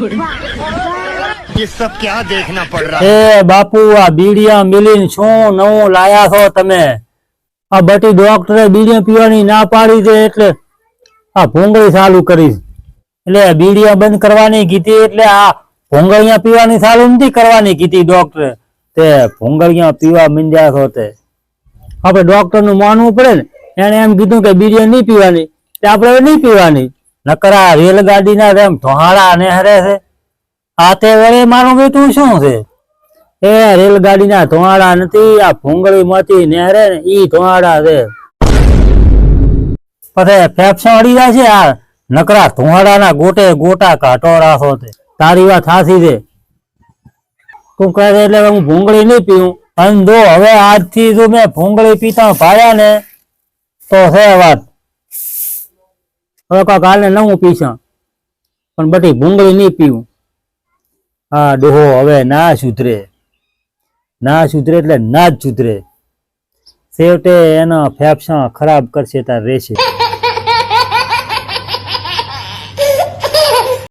ये सब क्या देखना पड़ रहा है? बापू आ बीड़िया मिलीन शू नवुं लाया छो तमे? आ बटी डॉक्टरे बीड़िया पीवानी ना पाड़ी दे एटले आ भूंगળી चालू करी એટલે બીડિયા બંધ કરવાની કીધી એટલે આ ભૂંગળિયા પીવાની ચાલુ નથી કરવાની કીધી ડોક્ટરે તે ભૂંગળિયા પીવા માંડ્યા છો તે આપણે ડોક્ટર નું માનવું પડે ને એને એમ કીધું કે બીડિયા નહીં પીવાની તે આપણે નહીં પીવાની નકર આ રેલગાડીના એમ ઢોહાળા નેહરે છે આ તે વળે મારું બેટું શું છે એ રેલગાડીના ધોવાડા નથી આ ભૂંગળીમાંથી નેહરે ને ઈ ધોવાડા છે પછી ફેફસા અડી જાય છે આ નકરા ધોવાડાના ગોટે ગોટા કાઢો રાખો તે તારી વાત સાચી છે તું કહે છે એટલે હું ભૂંગળી નહીં પીવું અને જો હવે આજથી જો મેં ભૂંગળી પીતા ભાડ્યા ને તો છે વાત હવે કાંક હાલને નવું પીશા પણ બધી ભૂંગળી નહીં પીવું હા ડોહો હવે ના સુધરે એટલે ના જ સુધરે છેવટે એના ફેફસા ખરાબ કરશે તાર રહેશે